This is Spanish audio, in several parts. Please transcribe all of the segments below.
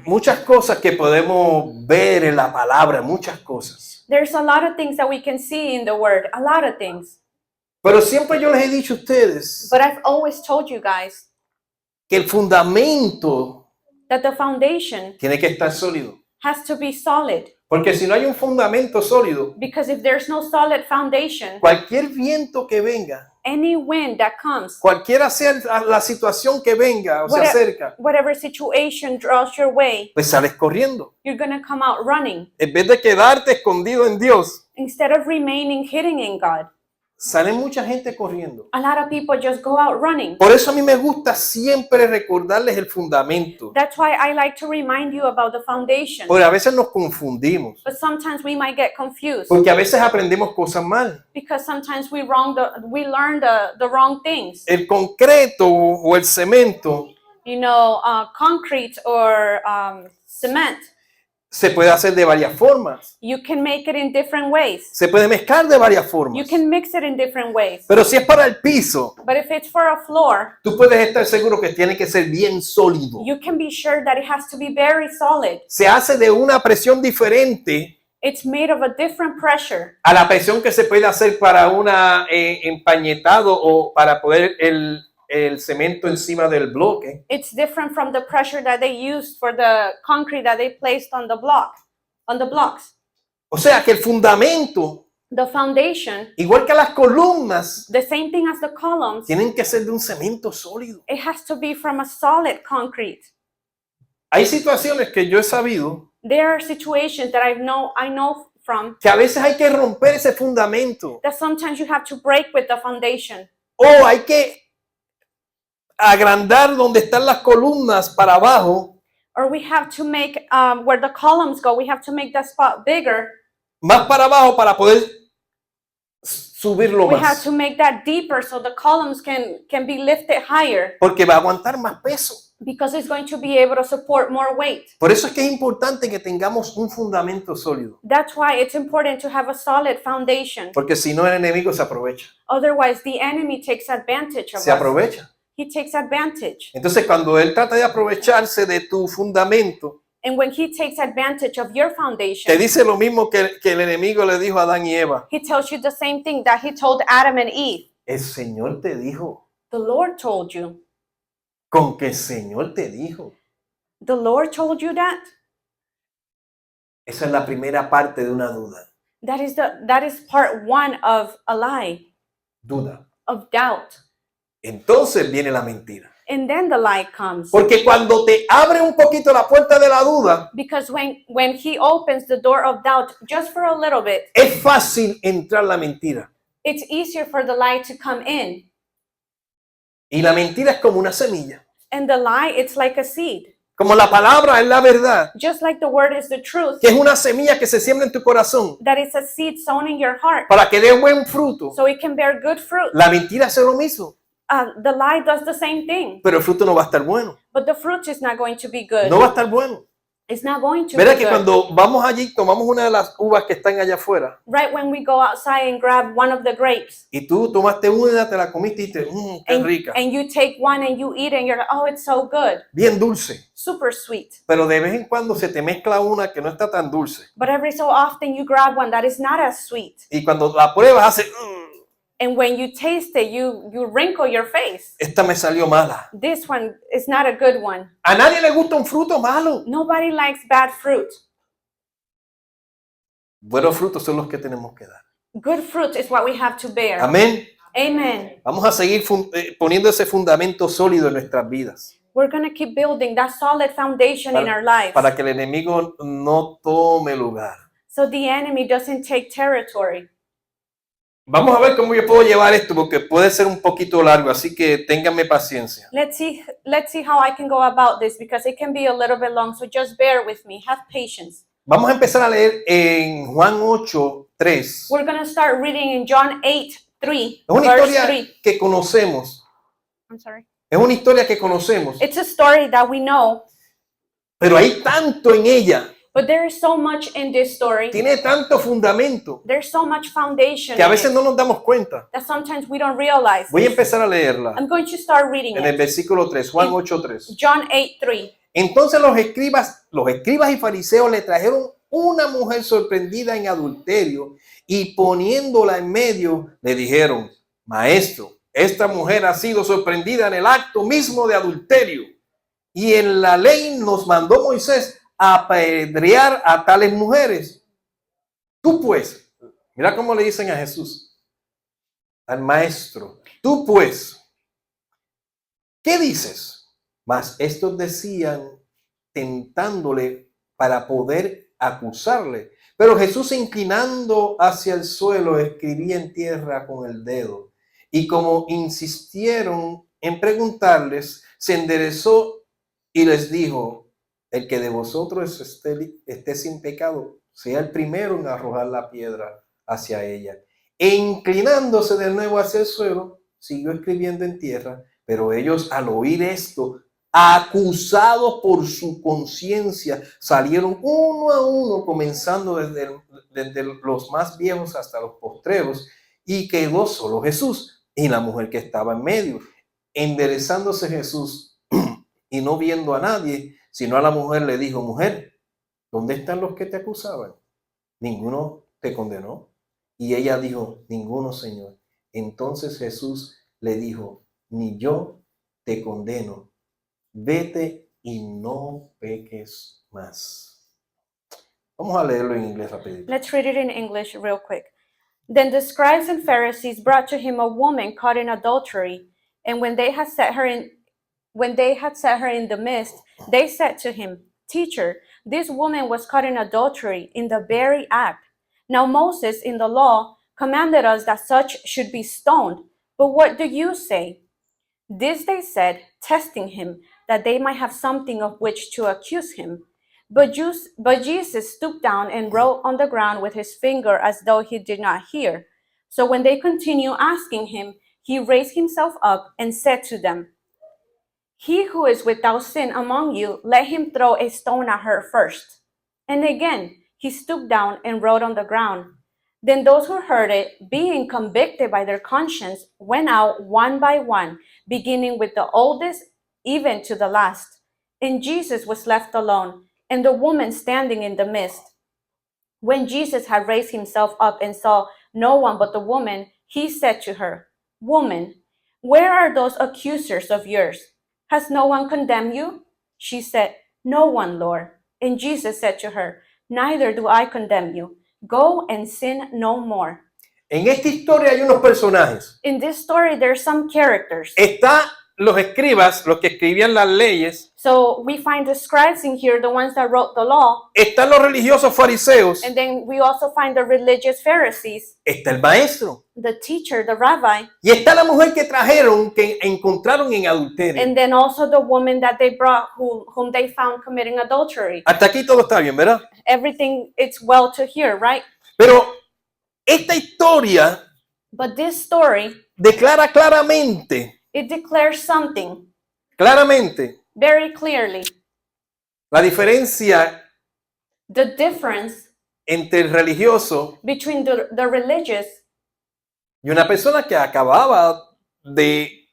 muchas cosas que podemos ver en la palabra, muchas cosas. There's a lot of things that we can see in the word, a lot of things. Pero siempre yo les he dicho a ustedes But I've always told you guys que el fundamento that the foundation tiene que estar sólido. has to be solid. Porque si no hay un fundamento sólido, Because if there's no solid foundation, cualquier viento que venga, any wind that comes, cualquiera sea la situación que venga o se acerca, whatever situation draws your way, pues sales corriendo. you're going to come out running. En vez de quedarte escondido en Dios, Instead of remaining hidden in God, sale mucha gente corriendo. a lot of people just go out running. Por eso a mí me gusta siempre recordarles el fundamento. That's why I like to remind you about the foundation. Porque a veces nos confundimos. But sometimes we might get confused Porque a veces aprendemos cosas mal. because sometimes we learn the wrong things. El concreto o el cemento You know, concrete or cement. se puede hacer de varias formas. You can make it in different ways. Se puede mezclar de varias You formas. can mix it in different ways. Pero si es para el piso, But if it's for a floor, tú puedes estar seguro que tiene que ser bien sólido. you can be sure that it has to be very solid. Se hace de una presión diferente It's made of a different pressure a la presión que se puede hacer para una empañetado o para poner el cemento encima del bloque. It's different from the pressure that they used for the concrete that they placed on the blocks. O sea que el fundamento, The foundation, igual que las columnas, the same thing as the columns, tienen que ser de un cemento sólido. it has to be from a solid concrete. Hay situaciones que yo he sabido There are situations that I know from que a veces hay que romper ese fundamento that sometimes you have to break with the foundation, o hay que agrandar donde están las columnas para abajo, or we have to make where the columns go, we have to make that spot bigger. más para abajo para poder subirlo We have más, to make that deeper so the columns can be lifted higher porque va a aguantar más peso. because it's going to be able to support more weight. Por eso es que es importante que tengamos un fundamento sólido, That's why it's important to have a solid foundation. porque si no el enemigo se aprovecha, Otherwise, the enemy takes advantage of se us. aprovecha. He takes advantage. Entonces cuando él trata de aprovecharse de tu fundamento, And when he takes advantage of your te foundation, dice lo mismo que el enemigo le dijo a Adán y Eva. he tells you the same thing that he told Adam and Eve. El Señor te dijo, The Lord told you. con que el Señor te dijo. The Lord told you that? Esa es la primera parte de una duda. That is part one of a lie, Duda. of doubt. Entonces viene la mentira. And then the lie comes. Porque cuando te abre un poquito la puerta de la duda, Because when he opens the door of doubt just for a little bit, es fácil entrar la mentira. it's easier for the lie to come in. Y la mentira es como una semilla. And the lie, it's like a seed. Como la palabra es la verdad, Just like the word is the truth, que es una semilla que se siembra en tu corazón that is a seed sown in your heart para que dé buen fruto. so it can bear good fruit. La mentira hace lo mismo, The lie does the same thing, pero el fruto no va a estar bueno. but the fruit is not going to be good. No va a estar bueno. It's not going to Verá be que good. cuando vamos allí, tomamos una de las uvas que están allá afuera Right when we go outside and grab one of the grapes, y tú tomaste una, te la comiste y te, qué and, rica, and you take one and you eat it and you're like, oh, it's so good, bien dulce. super sweet. Pero de vez en cuando se te mezcla una que no está tan dulce. But every so often you grab one that is not as sweet. Y cuando la pruebas hace, And when you taste it, you wrinkle your face. esta me salió mala. This one is not a good one. A nadie le gusta un fruto malo. Nobody likes bad fruit. Buenos frutos son los que tenemos que dar. Good fruit is what we have to bear. Amén. Amen. Vamos a seguir poniendo ese fundamento sólido en nuestras vidas We're going to keep building that solid foundation in our lives para que el enemigo no tome lugar. so the enemy doesn't take territory. Vamos a ver cómo yo puedo llevar esto porque puede ser un poquito largo, así que ténganme paciencia. Let's see how I can go about this because it can be a little bit long, so just bear with me. Have patience. Vamos a empezar a leer en Juan 8:3. We're going to start reading in John 8:3, Es una verse historia 3. que conocemos. I'm sorry. Es una historia que conocemos, It's a story that we know, pero hay tanto en ella, but there is so much in this story. tiene tanto fundamento There's so much foundation que a in veces it no nos damos cuenta. that sometimes we don't realize. Voy a empezar a leerla I'm going to start reading en el it. versículo 3, Juan 8:3. John 8:3. Entonces los escribas y fariseos le trajeron una mujer sorprendida en adulterio y poniéndola en medio le dijeron: Maestro, esta mujer ha sido sorprendida en el acto mismo de adulterio y en la ley nos mandó Moisés a apedrear a tales mujeres. Tú pues, mira cómo le dicen a Jesús, al maestro, tú pues, ¿qué dices? Mas estos decían tentándole para poder acusarle. Pero Jesús, inclinando hacia el suelo, escribía en tierra con el dedo. Y como insistieron en preguntarles, se enderezó y les dijo: el que de vosotros esté sin pecado, sea el primero en arrojar la piedra hacia ella. E inclinándose de nuevo hacia el suelo, siguió escribiendo en tierra. Pero ellos, al oír esto, acusados por su conciencia, salieron uno a uno, comenzando desde los más viejos hasta los postreros, y quedó solo Jesús y la mujer que estaba en medio. Enderezándose Jesús y no viendo a nadie, sino a la mujer, le dijo: mujer, ¿dónde están los que te acusaban? ¿Ninguno te condenó? Y ella dijo: ninguno, Señor. Entonces Jesús le dijo: ni yo te condeno. Vete y no peques más. Vamos a leerlo en inglés rapidito. Let's read it in English real quick. Then the scribes and Pharisees brought to him a woman caught in adultery, and when they had set her in the midst, they said to him, Teacher, this woman was caught in adultery in the very act. Now Moses in the law commanded us that such should be stoned. But what do you say? This they said, testing him, that they might have something of which to accuse him. But Jesus stooped down and wrote on the ground with his finger as though he did not hear. So when they continued asking him, he raised himself up and said to them, He who is without sin among you, let him throw a stone at her first. And again he stooped down and wrote on the ground. Then those who heard it, being convicted by their conscience, went out one by one, beginning with the oldest, even to the last. And Jesus was left alone, and the woman standing in the midst. When Jesus had raised himself up and saw no one but the woman, he said to her, Woman, where are those accusers of yours? Has no one condemned you? She said, No one, Lord. And Jesus said to her, Neither do I condemn you. Go and sin no more. En esta historia hay unos personajes. In this story, there are some characters. Está los escribas, los que escribían las leyes. So we find the scribes in here, the ones that wrote the law. Están los religiosos fariseos. And then we also find the religious Pharisees, Está el maestro. the teacher, the rabbi, Y está la mujer que trajeron, que encontraron en adulterio. and then also the woman that they brought whom they found committing adultery. Hasta aquí todo está bien, ¿verdad? Everything, it's well to hear, right? Pero esta historia But this story, declara claramente, it declares something very very clearly. la diferencia The difference entre el religioso between the religious y una persona que acababa de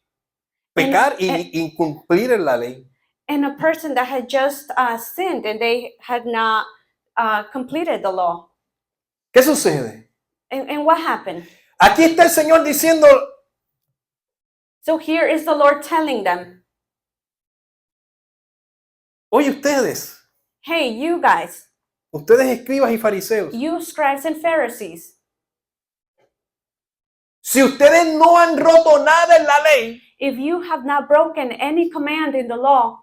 pecar y incumplir en la ley. and a person that had just sinned and they had not completed the law. ¿Qué sucede? And what happened? Aquí está el Señor diciendo: So here is the Lord telling them, oye, ustedes hey, you guys, escribas y fariseos, you scribes and Pharisees, si ustedes no han roto nada en la ley, if you have not broken any command in the law,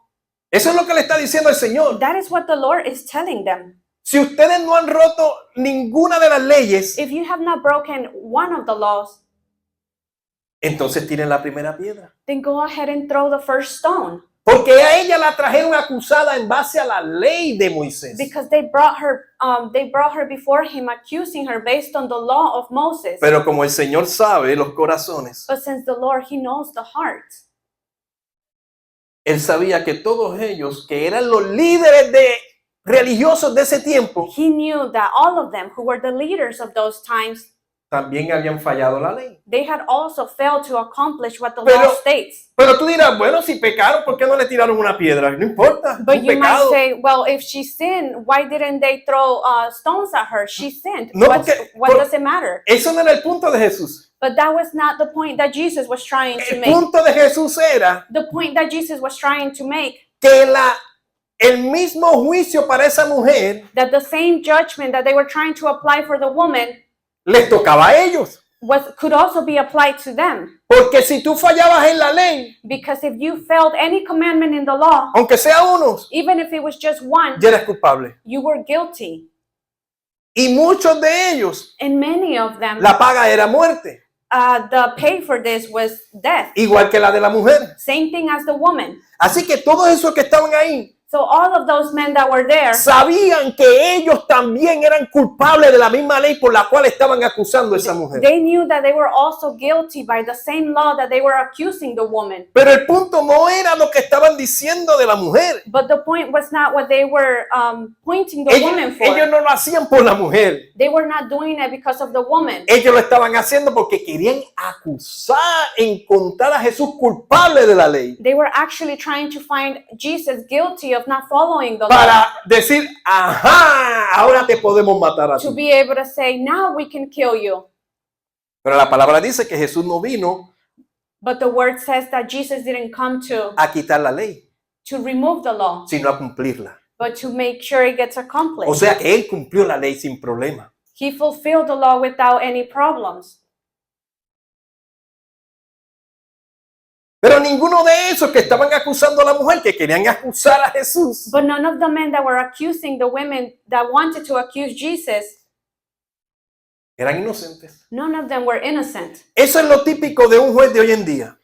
eso es lo que le está diciendo el Señor. that is what the Lord is telling them. Si ustedes no han roto ninguna de las leyes, If you have not broken one of the laws, entonces tienen la primera piedra. then go ahead and throw the first stone. Porque a ella la trajeron acusada en base a la ley de Moisés. Because they brought her before him, accusing her based on the law of Moses. Pero como el Señor sabe los corazones, But since the Lord, he knows the heart, Él sabía que todos ellos, que eran los líderes religiosos de ese tiempo, he knew that all of them who were the leaders of those times, también habían fallado la ley. They had also failed to accomplish what the Pero- law states. Pero tú dirás, bueno, si pecaron, ¿por qué no le tiraron una piedra? No importa, But un you might pecado. say, well, if she sinned, why didn't they throw stones at her? She sinned. No, What porque- does it matter? Eso no era el punto de Jesús. But that was not the point that Jesus was trying to El make. punto de Jesús era The point that Jesus was trying to make, que el mismo juicio para esa mujer that the same judgment that they were trying to apply for the woman les tocaba a ellos. could also be applied to them. Porque si tú fallabas en la ley, Because if you failed any commandment in the law, aunque sea unos, even if it was just one, ya eres culpable. you were guilty. Y muchos de ellos, And many of them, la paga era muerte, the pay for this was death. igual que la de la mujer. Same thing as the woman. Así que todos esos que estaban ahí So all of those men that were there, sabían que ellos también eran culpables de la misma ley por la cual estaban acusando a esa mujer. they knew that they were also guilty by the same law that they were accusing the woman. Pero el punto no era lo que estaban diciendo de la mujer. But the point was not what they were pointing the woman Ellos, for. ellos no lo hacían por la mujer. They were not doing it because of the woman. Ellos lo estaban haciendo porque querían acusar, encontrar a Jesús culpable de la ley. They were actually trying to find Jesus guilty of not following the law. Para decir, ajá, ahora te podemos matar a To ti. be able to say, now we can kill you. Pero la palabra dice que Jesús no vino But the word says that Jesus didn't come a quitar la ley, to remove the law, sino a cumplirla. but to make sure it gets O accomplished. sea que Él cumplió la ley sin problema. He fulfilled the law without any problems. Pero ninguno de esos que estaban acusando a la mujer, que querían acusar a Jesús, But none of the men that were accusing the women that wanted to accuse Jesus, eran inocentes. none of them were innocent. Eso es lo típico de un juez de hoy en día.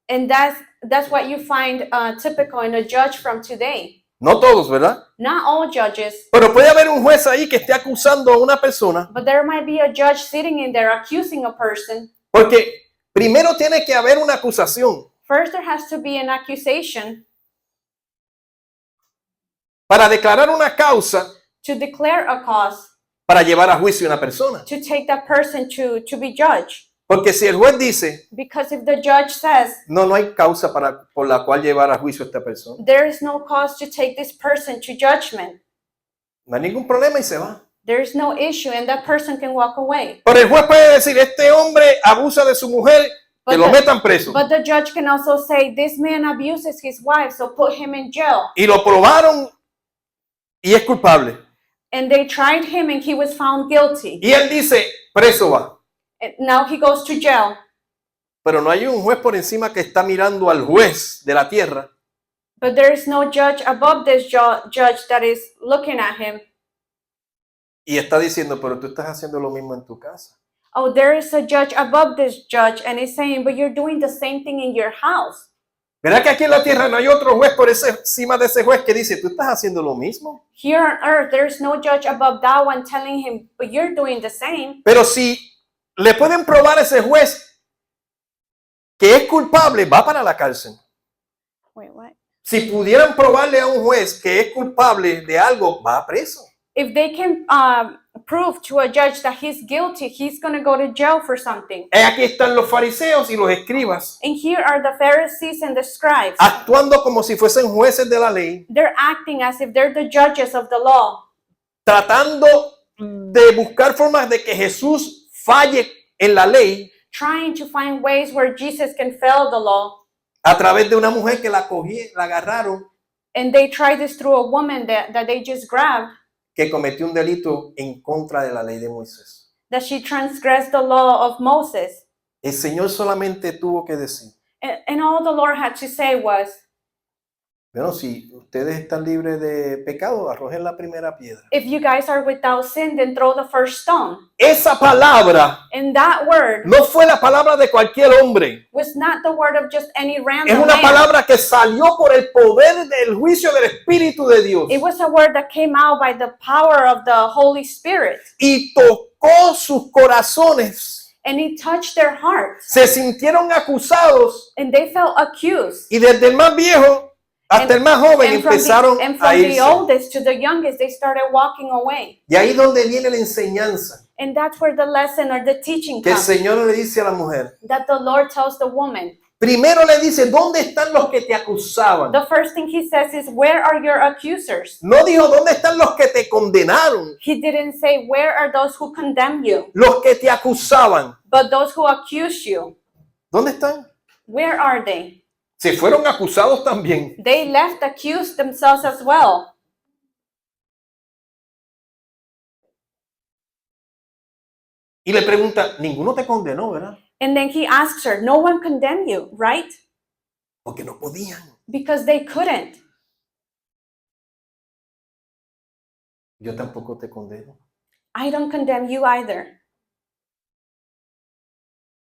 And that's what you find typical in a judge from today. No todos, ¿verdad? Not all judges, Pero puede haber un juez ahí que esté acusando a una persona, but there might be a judge sitting in there accusing a person. porque primero tiene que haber una acusación First, there has to be an accusation para declarar una causa to declare a cause, para llevar a juicio a una persona. to take that person to be judged. Porque si el juez dice, Because if the judge says, no hay causa por la cual llevar a juicio a esta persona, there is no cause to take this person to judgment, no hay ningún problema y se va. there is no issue and that person can walk away. Pero el juez puede decir, este hombre abusa de su mujer, que lo metan preso. But the judge can also say, this man abuses his wife, so put him in jail. Y lo probaron y es culpable. And they tried him and he was found guilty. Y él dice, preso va. And now he goes to jail. Pero no hay un juez por encima que está mirando al juez de la tierra But there is no judge above this judge that is looking at him. y está diciendo, pero tú estás haciendo lo mismo en tu casa. Oh, there is a judge above this judge and is saying, but you're doing the same thing in your house. ¿Verdad que aquí en la tierra no hay otro juez por encima de ese juez que dice, tú estás haciendo lo mismo? Here on earth, there is no judge above that one telling him, but you're doing the same. Pero si le pueden probar a ese juez que es culpable, va para la cárcel. Wait, what? Si pudieran probarle a un juez que es culpable de algo, va preso. If they can prove to a judge that he's guilty, he's going to go to jail for something. Aquí están los fariseos y los escribas, And here are the Pharisees and the scribes. actuando como si fuesen jueces de la ley, They're acting as if they're the judges of the law, tratando de buscar formas de que Jesús falle en la ley trying to find ways where Jesus can fail the law. a través de una mujer que la agarraron, And they try this through a woman that they just grabbed, que cometió un delito en contra de la ley de Moisés. that she transgressed the law of Moses. El Señor solamente tuvo que decir, And all the Lord had to say was, bueno, si ustedes están libres de pecado, arrojen la primera piedra. if you guys are without sin, then throw the first stone. Esa palabra And that word no fue la palabra de cualquier hombre. was not the word of just any Es random una man. palabra que salió por el poder del juicio del Espíritu de Dios. It was a word that came out by the power of the Holy Spirit. Y tocó sus corazones. And it touched their hearts. Se sintieron acusados And they felt accused. y desde el más viejo hasta el más joven empezaron and a from the irse. oldest to the youngest, they started walking away. Y ahí donde viene la enseñanza. And that's where the lesson or the teaching que el comes. Señor le dice a la mujer. That the Lord tells the woman. Primero le dice, ¿dónde están los que te acusaban? The first thing he says is, where are your accusers? No dijo, ¿dónde están los que te condenaron? He didn't say, where are those who condemn you? Los que te acusaban. But those who accuse you, ¿Dónde están? where are they? Se fueron acusados también. They left accused themselves as well. Y le pregunta, ninguno te condenó, ¿verdad? And then he asks her, no one condemned you, right? Porque no podían. Because they couldn't. Yo tampoco te condeno. I don't condemn you either.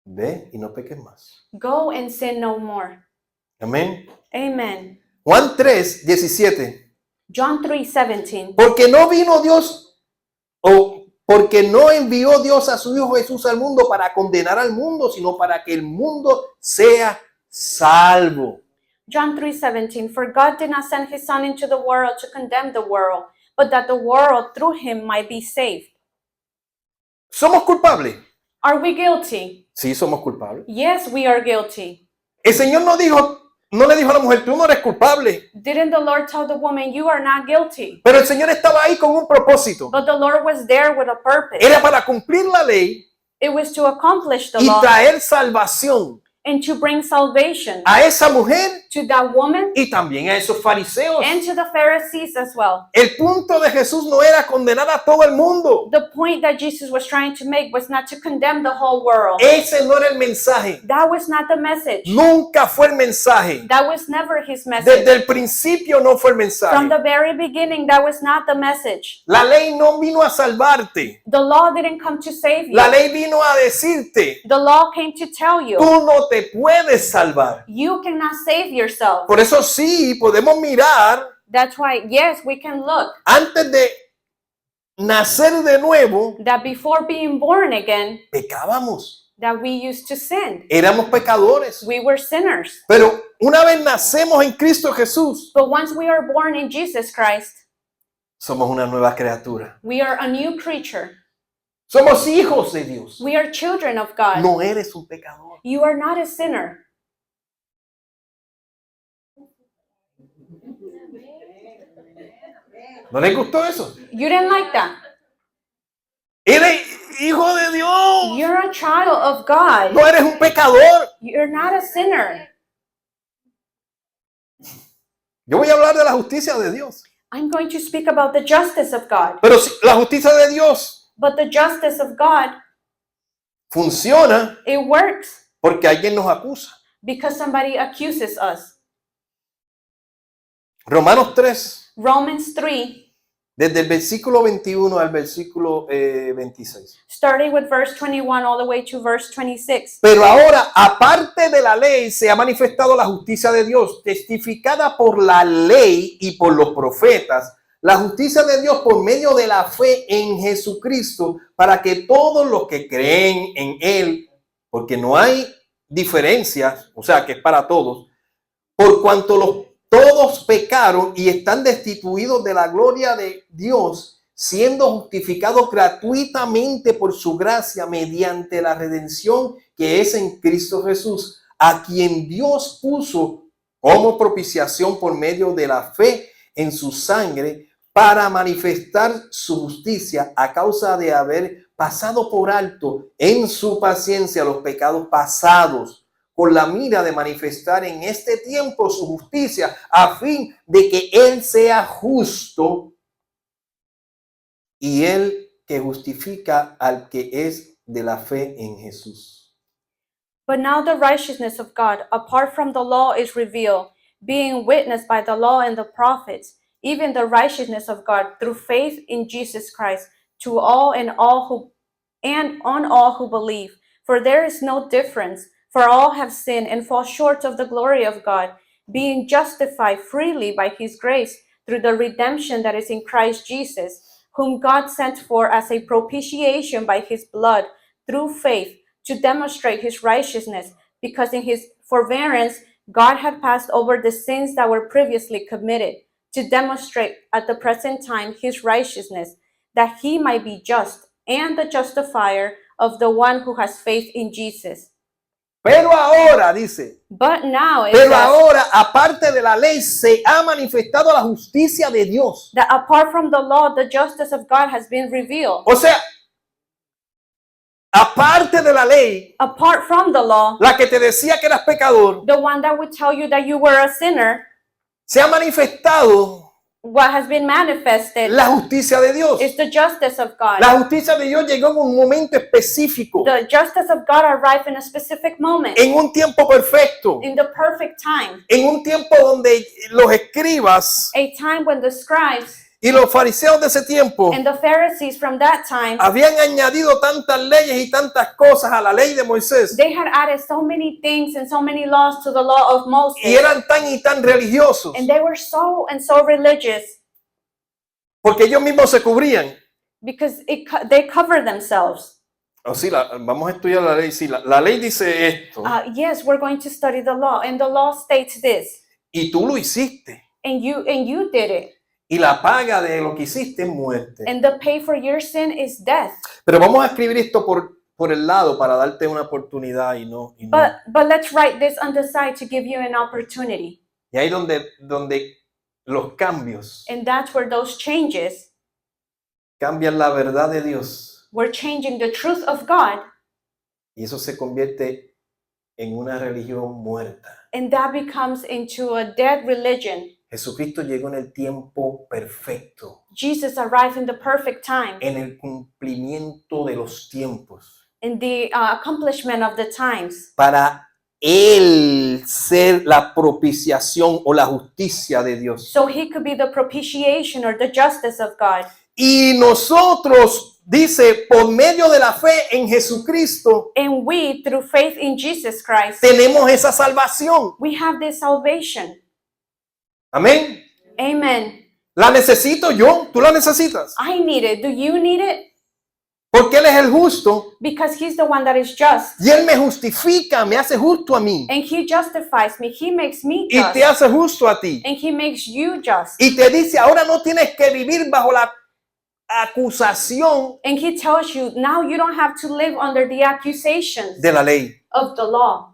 Ve y no peques más. Go and sin no more. Amén. Amen. Juan 3:17. John 3:17. Porque no vino Dios, o porque no envió Dios a su Hijo Jesús al mundo para condenar al mundo, sino para que el mundo sea salvo. John 3:17. For God did not send his Son into the world to condemn the world, but that the world through him might be saved. ¿Somos culpables? Are we guilty? Sí, somos culpables. Yes, we are guilty. El Señor no le dijo a la mujer, tú no eres culpable. Didn't the Lord tell the woman, you are not guilty? Pero el Señor estaba ahí con un propósito. But the Lord was there with a purpose. Era para cumplir la ley It was to accomplish the y law traer salvación and to bring salvation a esa mujer to that woman y también a esos fariseos. and to the Pharisees as well. El punto de Jesús no era condenar a todo el mundo. The point that Jesus was trying to make was not to condemn the whole world. Ese no era el mensaje. That was not the message. Nunca fue el mensaje. That was never his Desde message. el principio no fue el mensaje. From the very beginning, that was not the message. La ley no vino a salvarte. The law didn't come to save you. La ley vino a decirte, The law came to tell you, tú no te puedes salvar. you cannot save yourself. Por eso sí podemos mirar That's why, yes, we can look antes de nacer de nuevo, that before being born again, pecábamos. that we used to sin. Éramos pecadores. We were sinners. Pero una vez nacemos en Cristo Jesús, But once we are born in Jesus Christ, somos una nueva criatura. we are a new creature. Somos hijos de Dios. We are children of God. No eres un pecador. You are not a sinner. ¿No les gustó eso? You didn't like that. Eres hijo de Dios. You're a child of God. No eres un pecador. You're not a sinner. Yo voy a hablar de la justicia de Dios. I'm going to speak about the justice of God. Pero si la justicia de Dios But the justice of God, funciona it works porque alguien nos acusa. because somebody accuses us. Romanos 3, Romans 3, desde el versículo 21 al versículo 26. starting with verse 21 all the way to verse 26. Pero ahora, aparte de la ley, se ha manifestado la justicia de Dios, testificada por la ley y por los profetas. La justicia de Dios por medio de la fe en Jesucristo, para que todos los que creen en Él, porque no hay diferencias, o sea que es para todos, por cuanto todos pecaron y están destituidos de la gloria de Dios, siendo justificados gratuitamente por su gracia mediante la redención que es en Cristo Jesús, a quien Dios puso como propiciación por medio de la fe en su sangre, para manifestar su justicia a causa de haber pasado por alto en su paciencia los pecados pasados, con la mira de manifestar en este tiempo su justicia, a fin de que Él sea justo y Él que justifica al que es de la fe en Jesús. But now the righteousness of God, apart from the law, is revealed, being witnessed by the law and the prophets, even the righteousness of God through faith in Jesus Christ, to all and on all who believe. For there is no difference, for all have sinned and fall short of the glory of God, being justified freely by his grace through the redemption that is in Christ Jesus, whom God sent for as a propitiation by his blood through faith, to demonstrate his righteousness, because in his forbearance God had passed over the sins that were previously committed, to demonstrate at the present time his righteousness, that he might be just and the justifier of the one who has faith in Jesus. Pero ahora, dice, But now it pero says ahora, aparte de la ley, se ha manifestado la justicia de Dios. that apart from the law, the justice of God has been revealed. O sea, aparte de la ley, Apart from the law, la que te decía que eras pecador, the one that would tell you that you were a sinner, se ha manifestado what has been manifested la justicia de Dios. is the justice of God. La justicia de Dios llegó en un momento específico, The justice of God arrived in a specific moment, en un tiempo perfecto, in the perfect time, en un tiempo donde los escribas a time when the scribes y los fariseos de ese tiempo and the Pharisees from that time, habían añadido tantas leyes y tantas cosas a la ley de Moisés they had added so many things and so many laws to the law of y Moses, eran tan y tan religiosos and they were so and so religious porque ellos mismos se cubrían. because they covered themselves. Oh, sí, vamos a estudiar la ley. Sí, la ley dice esto Yes, we're going to study the law, and the law states this, y tú lo hiciste and you did it, y la paga de lo que hiciste es muerte. and the pay for your sin is death. Pero vamos a escribir esto por el lado para darte una oportunidad y no. But let's write this on the side to give you an opportunity. Y ahí donde los cambios And that's where those changes, cambian la verdad de Dios we're changing the truth of God, y eso se convierte en una religión muerta. and that becomes into a dead religion. Jesucristo llegó en el tiempo perfecto, Jesus arrived in the perfect time, en el cumplimiento de los tiempos, in the accomplishment of the times, para Él ser la propiciación o la justicia de Dios. so he could be the propitiation or the justice of God. Y nosotros, dice, por medio de la fe en Jesucristo, And we, through faith in Jesus Christ, tenemos esa salvación. we have this salvation. Amén. Amen. La necesito yo, tú la necesitas. I need it. Do you need it? Porque Él es el justo Because he's the one that is just. y Él me justifica, me hace justo a mí And he justifies me. He makes me y just. te hace justo a ti. And he makes you just. Y te dice, ahora no tienes que vivir bajo la acusación And he tells you, now you don't have to live under the accusations de la ley, of the law,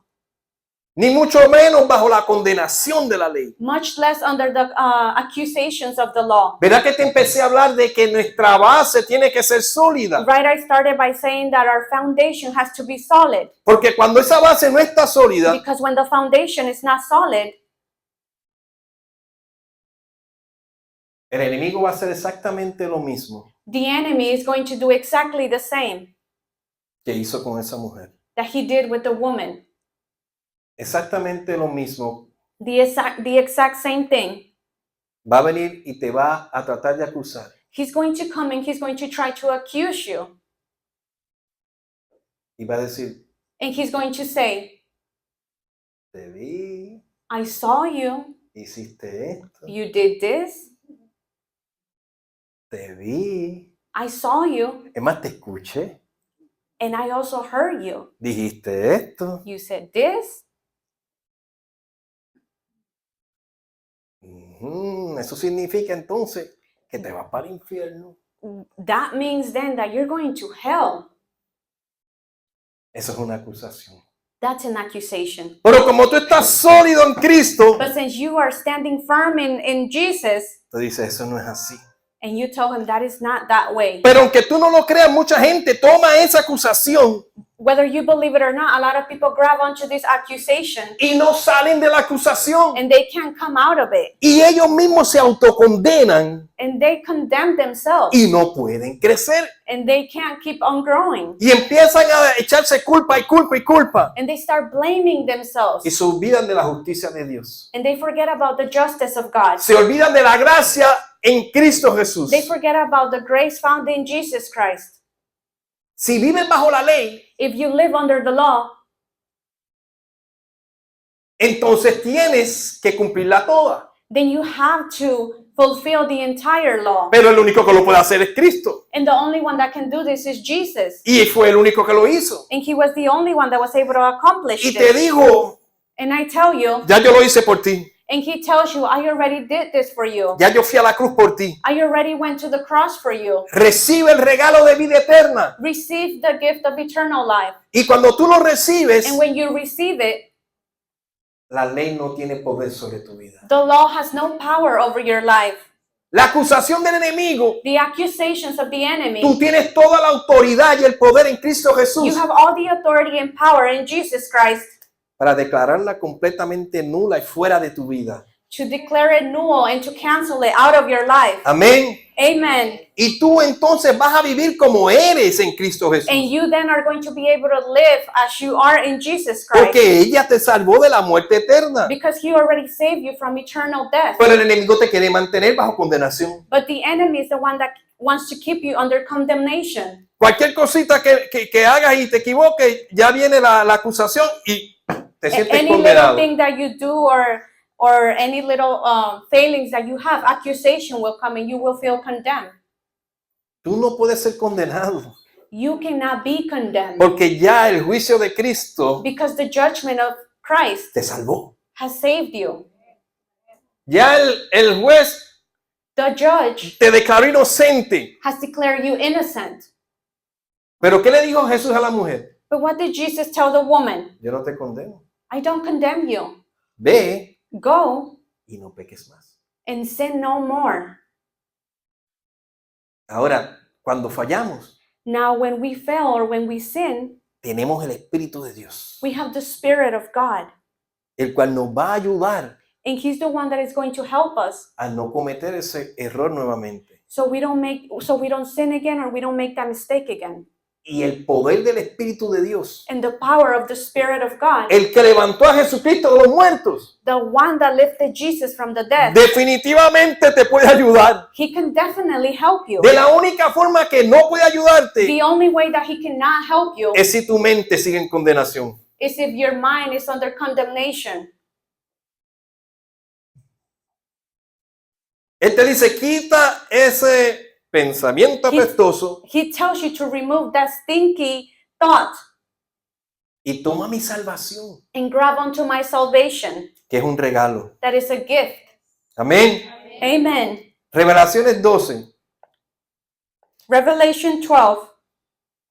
ni mucho menos bajo la condenación de la ley. much less under the accusations of the law. ¿Verdad que te empecé a hablar de que nuestra base tiene que ser sólida? Right, I started by saying that our foundation has to be solid. Porque cuando esa base no está sólida, Because when the foundation is not solid, el enemigo va a hacer exactamente lo mismo the enemy is going to do exactly the same que hizo con esa mujer. that he did with the woman. Exactamente lo mismo. The exact same thing. Va a venir y te va a tratar de acusar. He's going to come and he's going to try to accuse you. Y va a decir, And he's going to say, te vi, I saw you. hiciste esto, You did this. te vi. I saw you. Es más, te escuché, And I also heard you. dijiste esto. You said this. Eso significa entonces que te vas para el infierno. That means then that you're going to hell. Eso es una acusación. That's an accusation. Pero como tú estás sólido en Cristo, But since you are standing firm in Jesus, tú dices, eso no es así. and you tell him that is not that way. Pero aunque tú no lo creas, mucha gente toma esa acusación Whether you believe it or not, a lot of people grab onto this accusation y no salen de la acusación. and they can't come out of it. Y ellos mismos se autocondenan And they condemn themselves y no pueden crecer. and they can't keep on growing. Y empiezan a echarse culpa y culpa y culpa. And they start blaming themselves Y se olvidan de la justicia de Dios. and they forget about the justice of God. Se olvidan de la gracia en Cristo Jesús. They forget about the grace found in Jesus Christ. Si viven bajo la ley, If you live under the law, entonces tienes que cumplirla toda. then you have to fulfill the entire law. Pero el único que lo puede hacer es Cristo. And the only one that can do this is Jesus. Y fue el único que lo hizo. And he was the only one that was able to accomplish Y te this. digo, And I tell you, ya yo lo hice por ti. And he tells you, I already did this for you. Ya yo fui a la cruz por ti. I already went to the cross for you. Recibe el regalo de vida eterna. Receive the gift of eternal life. Y cuando tú lo recibes, And when you receive it, la ley no tiene poder sobre tu vida. the law has no power over your life. La acusación del enemigo, The accusations of the enemy, tú tienes toda la autoridad y el poder en Cristo you Jesús have all the authority and power in Jesus Christ para declararla completamente nula y fuera de tu vida. to declare it null and to cancel it out of your life. Amén. Amen. Y tú entonces vas a vivir como eres en Cristo Jesús. And you then are going to be able to live as you are in Jesus Christ. Porque ella te salvó de la muerte eterna. Because he already saved you from eternal death. Pero el enemigo te quiere mantener bajo condenación. But the enemy is the one that wants to keep you under condemnation. Cualquier cosita que hagas y te equivoques, ya viene la acusación y te sientes Any little condenado. thing that you do or any little failings that you have, accusation will come and you will feel condemned. Tú no puedes ser condenado You cannot be condemned porque ya el juicio de Cristo because the judgment of Christ te salvó. has saved you. Ya el juez The judge te declaró inocente. has declared you innocent. Pero ¿qué le dijo Jesús a la mujer? But what did Jesus tell the woman? Yo no te condeno. I don't condemn you. Ve Go y no peques más. and sin no more. Ahora, cuando fallamos, Now, when we fail or when we sin, tenemos el Espíritu de Dios, we have the Spirit of God. el cual nos va a ayudar And He's the one that is going to help us a no cometer ese error nuevamente. so we don't sin again or we don't make that mistake again. Y el poder del Espíritu de Dios, And the power of the Spirit of God, el que levantó a Jesucristo de los muertos, the one that lifted Jesus from the dead, definitivamente te puede ayudar. He can definitely help you. De la única forma que no puede ayudarte The only way that He cannot help you es si tu mente sigue en condenación. is if your mind is under condemnation. Él te dice, quita ese pensamiento apestoso He tells you to remove that stinky thought y toma mi salvación, and grab onto my salvation. que es un regalo. That is a gift. Amén. Amen. Revelaciones 12 Revelation 12,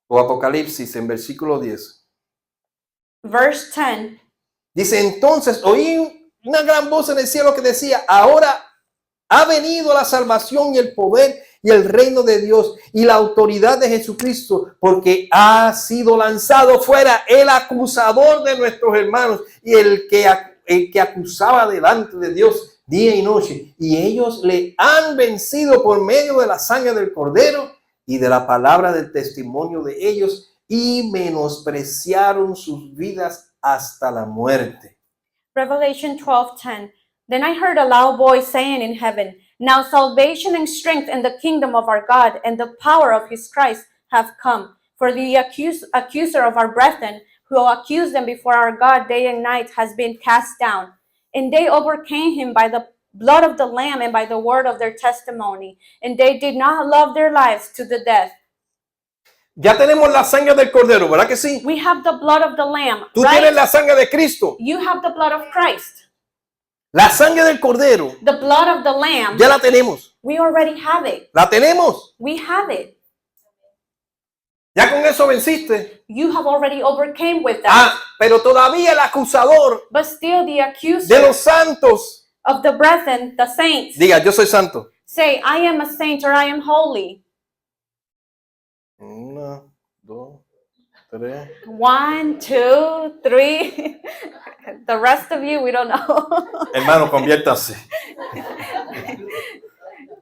o Apocalipsis en versículo 10. verse 10. Dice, entonces oí una gran voz en el cielo que decía, ahora ha venido la salvación y el poder y el reino de Dios y la autoridad de Jesucristo, porque ha sido lanzado fuera el acusador de nuestros hermanos y el que acusaba delante de Dios día y noche. Y ellos le han vencido por medio de la sangre del Cordero y de la palabra del testimonio de ellos y menospreciaron sus vidas hasta la muerte. Revelation 12:10. Then I heard a loud voice saying in heaven, now salvation and strength and the kingdom of our God and the power of his Christ have come. For the accuser of our brethren, who accused them before our God day and night, has been cast down. And they overcame him by the blood of the Lamb and by the word of their testimony. And they did not love their lives to the death. Ya tenemos la sangre del Cordero, ¿verdad que sí? We have the blood of the Lamb, Tú tienes right? la sangre de Cristo. You have the blood of Christ. La sangre del Cordero, The blood of the Lamb, ya la tenemos. we already have it. La tenemos. We have it. Ya con eso venciste. You have already overcame with that. Ah, pero todavía el acusador But still the de accuser los santos. of the brethren, the saints, Diga, yo soy santo. say, I am a saint or I am holy. 1, 2, 3. 1, 2, 3. The rest of you, we don't know. Hermano, conviértase.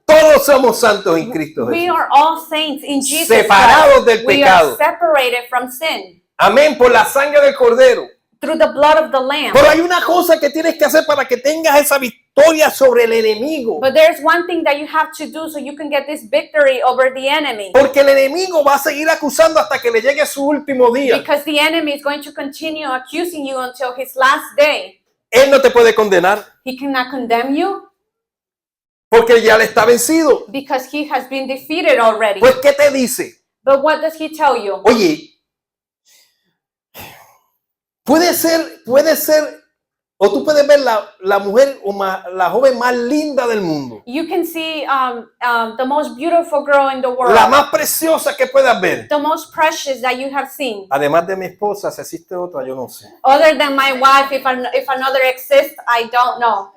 Todos somos santos en Cristo We Jesús. are all saints in Jesus Separados Christ. del We pecado. are separated from sin Amén, por la sangre del Cordero. through the blood of the Lamb. Pero hay una cosa que tienes que hacer para que tengas esa victoria sobre el enemigo. But there's one thing that you have to do so you can get this victory over the enemy. Porque el enemigo va a seguir acusando hasta que le llegue su último día. Because the enemy is going to continue accusing you until his last day. Él no te puede condenar He cannot condemn you porque ya le está vencido. because he has been defeated already. Pues, ¿qué te dice? But what does he tell you? Oye, puede ser O tú puedes ver la mujer o la joven más linda del mundo. You can see the most beautiful girl in the world. La más preciosa que puedas ver. The most precious that you have seen. Además de mi esposa, si existe otra, yo no sé. Other than my wife, if another exists, I don't know.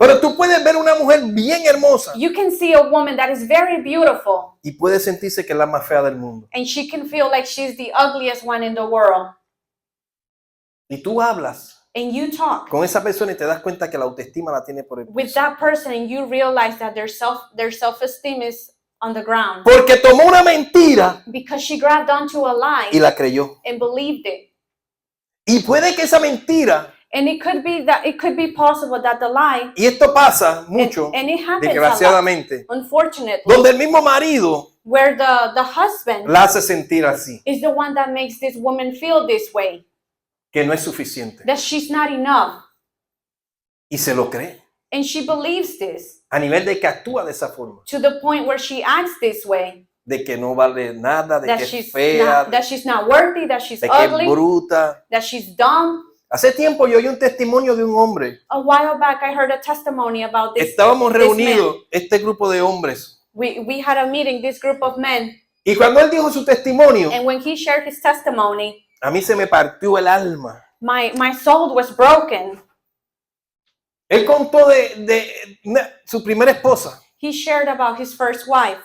Pero tú puedes ver una mujer bien hermosa You can see a woman that is very beautiful, y puede sentirse que es la más fea del mundo. and she can feel like she's the ugliest one in the world. Y tú hablas And you talk con esa persona y te das cuenta que la autoestima la tiene por el with piso. that person, and you realize that their self-esteem is on the ground Porque tomó una mentira because she grabbed onto a y lie la creyó. and believed it. Y puede que esa mentira, And it could be possible that the lie, y esto pasa mucho, and it happens a lot, desgraciadamente, unfortunately, donde el mismo marido where the husband la hace sentir así, is the one that makes this woman feel this way, que no es suficiente. that she's not enough. Y se lo cree. And she believes this A nivel de que actúa de esa forma. to the point where she acts this way, De que no vale nada, de that que es she's fea, not worthy, that she's de que es ugly, bruta. that she's dumb. Hace tiempo yo oí un testimonio de un hombre. A while back, I heard a testimony about this. Estábamos this reunidos, man. este grupo de hombres. We had a meeting, this group of men, Y cuando él dijo su testimonio, and when he shared his testimony, a mí se me partió el alma. my soul was broken. Él contó de su primera esposa. He shared about his first wife.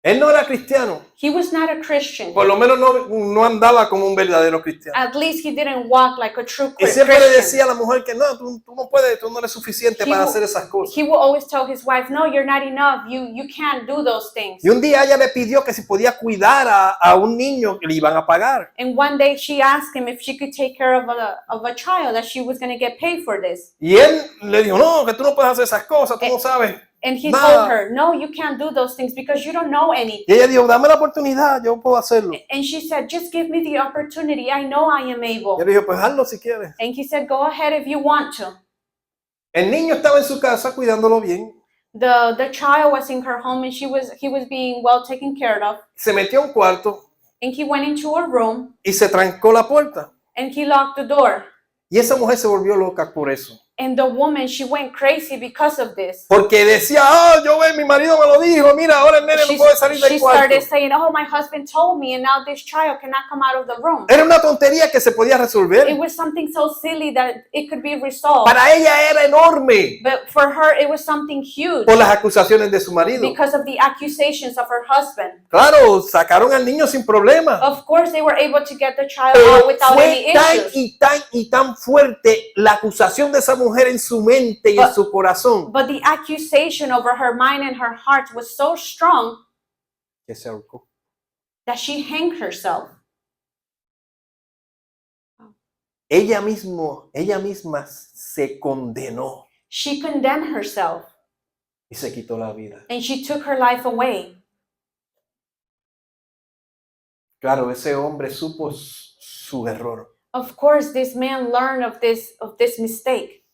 Él no era cristiano. He was not a Christian. Por lo menos no andaba como un verdadero cristiano. At least he didn't walk like a true Y siempre le Christian. decía a la mujer que no, tú no puedes, tú no eres suficiente para hacer esas cosas. He will always tell his wife, no, you're not enough. You can't do those things. Y un día ella le pidió que si podía cuidar a un niño que le iban a pagar. And one day she asked him if she could take care of a child, that she was going to get paid for this. Y él le dijo, no, que tú no puedes hacer esas cosas, tú no sabes. And he Nada. told her, no, you can't do those things because you don't know anything. Y ella dijo, dame la oportunidad, yo puedo hacerlo. Y And she said, just give me the opportunity. I know I am able. él dijo, pues hazlo si quieres. And he said, go ahead if you want to. El niño estaba en su casa cuidándolo bien. The child was in her home, and he was being well taken care of. Se metió a un cuarto And he went into a room y se trancó la puerta. and he locked the door. Y esa mujer se volvió loca por eso. And the woman, she went crazy because of this. Porque decía, yo mi marido me lo dijo, mira, ahora el nene no puede salir She del cuarto. started saying, oh, my husband told me, and now this child cannot come out of the room. Era una tontería que se podía It resolver. was something so silly that it could be resolved. Para ella era enorme But for her, it was something huge por las acusaciones de su marido. because of the accusations of her husband. Claro, sacaron al niño sin problema. Of course, they were able to get the child Pero out without any fue tan issues. y tan fuerte la acusación de esa mujer en su mente y en But- su corazón But the accusation over her mind and her heart was so strong que se ahorcó. that she hanged herself. Ella misma se condenó She condemned herself y se quitó la vida. and she took her life away. Claro, ese hombre supo su error, Of course, this man learned of this mistake,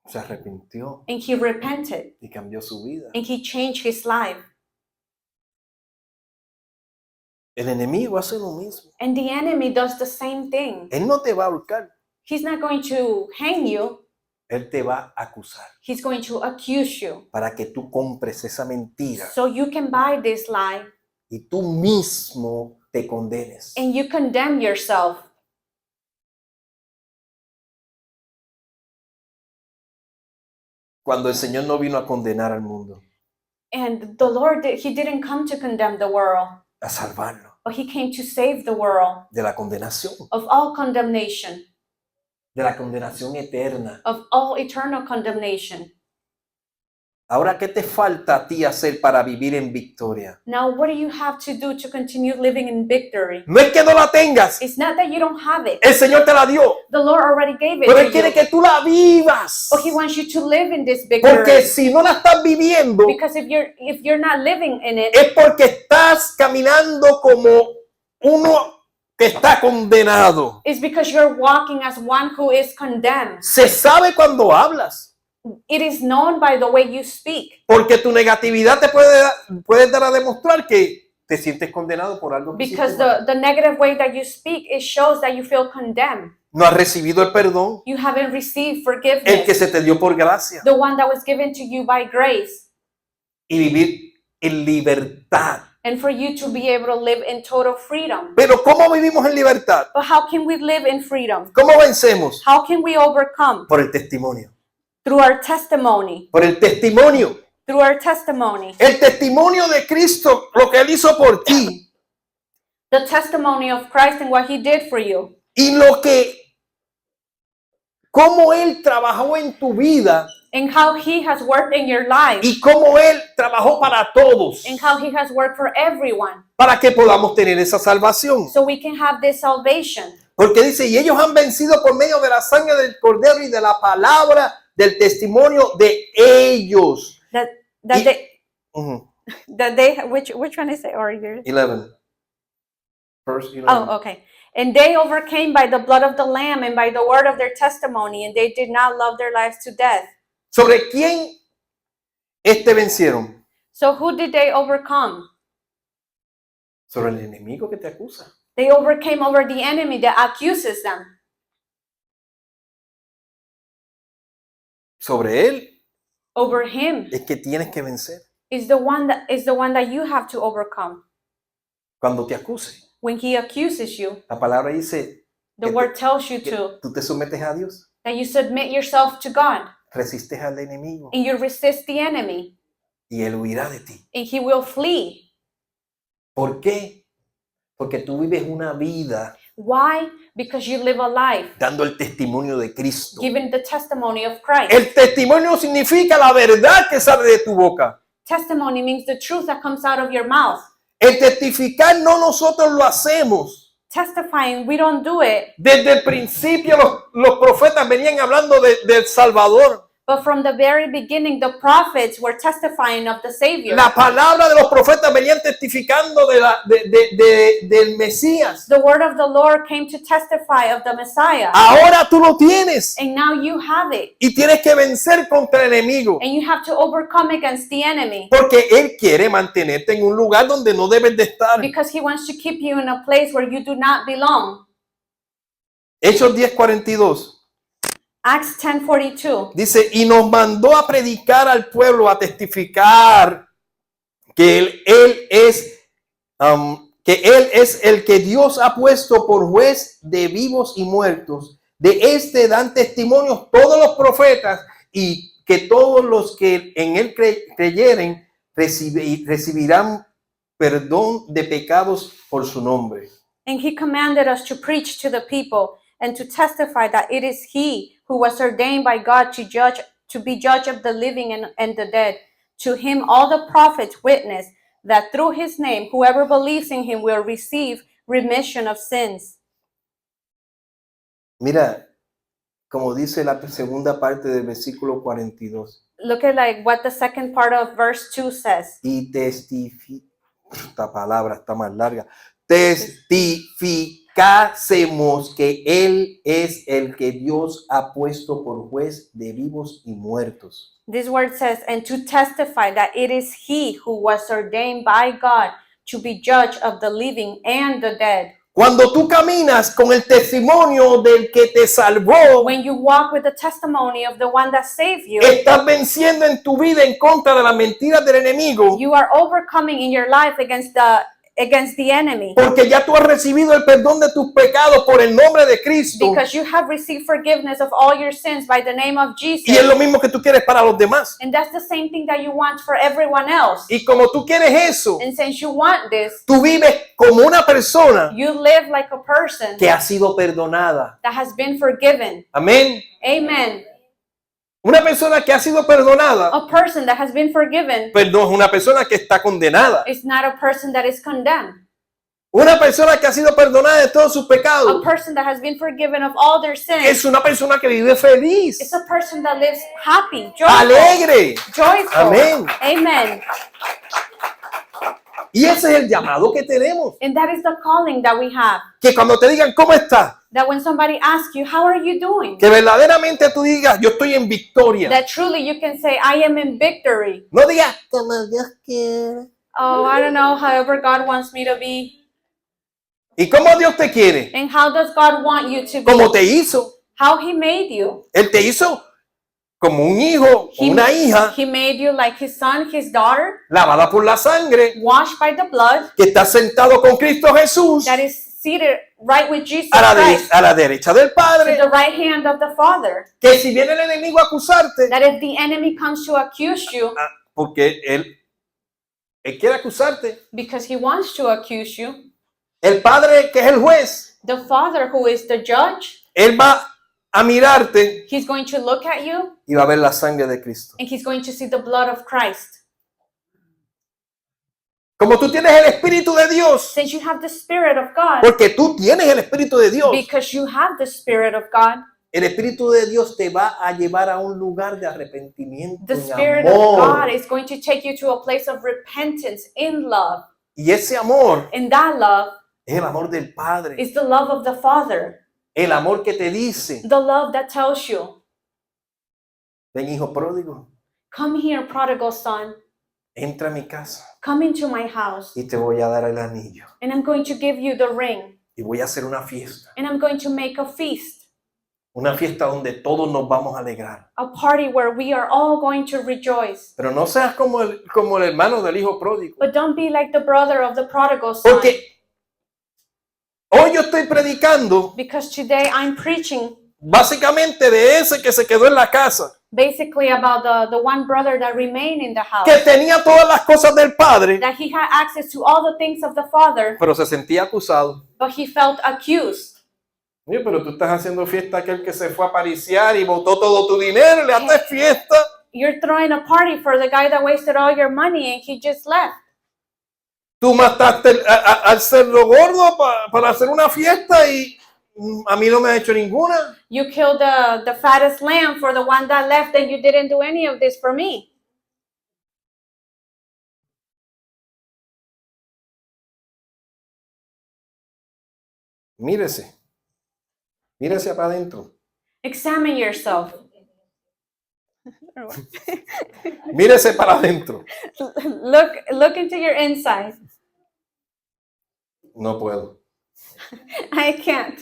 se arrepintió and he repented, y cambió su vida. and he changed his life. El enemigo hace lo mismo. And the enemy does the same thing. Él no te va a ahorcar, He's not going to hang you. él te va a acusar He's going to accuse you. para que tú compres esa mentira So you can buy this lie y tú mismo te condenes. and you condemn yourself. Cuando el Señor no vino a condenar al mundo, And the Lord, He didn't come to condemn the world, a salvarlo but He came to save the world de la condenación, of all condemnation, de la condenación eterna. of all eternal condemnation. Ahora, ¿qué te falta a ti hacer para vivir en victoria? Now, what do you have to do to continue living in victory? No es que no la tengas, It's not that you don't have it. el Señor te la dio, The Lord already gave it pero Él to quiere you. que tú la vivas. But He wants you to live in this Porque victory. si no la estás viviendo, Because if you're not living in it, es porque estás caminando como uno que está condenado. it's because you're walking as one who is condemned. Se sabe cuando hablas, It is known by the way you speak. porque tu negatividad te puede dar a demostrar que te sientes condenado por algo que Because hiciste mal. the negative way that you speak, it shows that you feel condemned. No has recibido el perdón, You haven't received el que forgiveness, se te dio por gracia, the one that was given to you by grace, y vivir en libertad. and for you to be able to live in total freedom. Pero ¿cómo vivimos en libertad? But how can we live in freedom? ¿Cómo vencemos? How can we overcome? Por el testimonio. Through our testimony. Por el testimonio. Through our testimony. El testimonio de Cristo, lo que Él hizo por ti The testimony of Christ and what He did for you. y cómo Él trabajó en tu vida And how He has worked in your life. y cómo Él trabajó para todos And how He has worked for everyone. para que podamos tener esa salvación. So we can have this salvation. Porque dice, y ellos han vencido por medio de la sangre del Cordero y de la palabra del testimonio de ellos. That Y- they Ujú. that they which one is it or yours? 11. Verse 11. Oh, okay. And they overcame by the blood of the Lamb and by the word of their testimony, and they did not love their lives to death. ¿Sobre quién vencieron? So who did they overcome? Sobre el enemigo que te acusa. They overcame over the enemy that accuses them. Sobre él Over him es que tienes que vencer. is the one that you have to overcome. Cuando te acuse. When he accuses you, La palabra dice the que word tells you que to tú te sometes a Dios, that you submit yourself to God resistes al enemigo and you resist the enemy y él huirá de ti. and he will flee. ¿Por qué? Porque tú vives una vida Why? Because you live a life dando el testimonio de Cristo. giving the testimony of Christ. El testimonio significa la verdad que sale de tu boca. Testimony means the truth that comes out of your mouth. El testificar no nosotros lo hacemos. Testifying, we don't do it, Desde el principio los profetas venían hablando del Salvador. but from the very beginning, the prophets were testifying of the Savior. La palabra de los profetas venían testificando del Mesías. The word of the Lord came to testify of the Messiah. Ahora tú lo tienes And now you have it. y tienes que vencer contra el enemigo. And you have to overcome against the enemy. Porque Él quiere mantenerte en un lugar donde no debes de estar. Because he wants to keep you in a place where you do not belong. Hechos 10:42 Acts 10:42. dice, y nos mandó a predicar al pueblo, a testificar que él es el que Dios ha puesto por juez de vivos y muertos. De este dan testimonios todos los profetas y que todos los que en él creyeren recibirán perdón de pecados por su nombre. And he commanded us to preach to the people and to testify that it is he who was ordained by God to be judge of the living and the dead. To him all the prophets witness that through his name whoever believes in him will receive remission of sins. Mira, como dice la segunda parte del versículo 42. Look at like what the second part of verse 2 says. Y esta palabra está más larga. Testificásemos que Él es el que Dios ha puesto por juez de vivos y muertos. This word says, and to testify that it is he who was ordained by God to be judge of the living and the dead. Cuando tú caminas con el testimonio del que te salvó, When you walk with the testimony of the one that saved you, estás venciendo en tu vida en contra de las mentiras del enemigo, you are overcoming in your life against the enemy. porque ya tú has recibido el perdón de tus pecados por el nombre de Cristo. Because you have received forgiveness of all your sins by the name of Jesus. Y es lo mismo que tú quieres para los demás. And that's the same thing that you want for everyone else. Y como tú quieres eso, And since you want this, tú vives como una persona you live like a person que ha sido perdonada. that has been forgiven. Amén. Amen. Una persona que ha sido perdonada, A person that has been forgiven perdón, es una persona que está condenada. is not a person that is condemned. Una persona que ha sido perdonada de todos sus A pecados person that has been forgiven of all their sins es una persona que vive feliz, is a person that lives happy, joyful. alegre. Joyful. Amén. Amen. Y ese es el llamado que tenemos. And that is the calling that we have. Que cuando te digan cómo estás, That when somebody asks you, how are you doing? que verdaderamente tú digas, yo estoy en victoria. That truly you can say, I am in victory. No digas, como Dios quiere. Oh, I don't know, however God wants me to be. ¿Y cómo Dios te quiere? And how does God want you to Como be? te hizo. How He made you. Él te hizo como un hijo o una hija He made you like His son, His daughter, lavada por la sangre, washed by the blood, que está sentado con Cristo Jesús that is seated right with Jesus a Christ, la derecha del to Padre. the right hand of the Father. Que si viene el enemigo a acusarte, That if the enemy comes to accuse you, porque él quiere acusarte, because he wants to accuse you, el Padre que es el juez, the Father who is the judge, él va a mirarte he's going to look at you y va a ver la sangre de Cristo. and he's going to see the blood of Christ. Como tú tienes el Espíritu de Dios, Since you have the Spirit of God, porque tú tienes el Espíritu de Dios, because you have the Spirit of God, el Espíritu de Dios te va a llevar a un lugar de arrepentimiento, the en Spirit of amor. God is going to take you to a place of repentance in love. Y ese amor And that love es el amor del Padre, is the love of the Father, el amor que te dice, the love that tells you, ven hijo pródigo, come here, prodigal son, entra a mi casa come into my house, y te voy a dar el anillo and I'm going to give you the ring, y voy a hacer una fiesta. and I'm going to make a feast, Una fiesta donde todos nos vamos a alegrar. a party where we are all going to rejoice. Pero no seas como el hermano del hijo pródigo. But don't be like the brother of the prodigal son. Porque hoy yo estoy predicando Because today I'm preaching básicamente de ese que se quedó en la casa, basically about the one brother that remained in the house. que tenía todas las cosas del Padre, That he had access to all the things of the Father, pero se sentía acusado. but he felt accused. Oye, pero tú estás haciendo fiesta a aquel que se fue a pariciar y botó todo tu dinero, le haces fiesta. You're throwing a party for the guy that wasted all your money and he just left. Tú mataste al cerdo gordo para hacer una fiesta y a mí no me ha hecho ninguna. You killed the fattest lamb for the one that left and you didn't do any of this for me. Mírese. Mírese para adentro. Examine yourself. Mírese para adentro. Look into your inside. No puedo. I can't.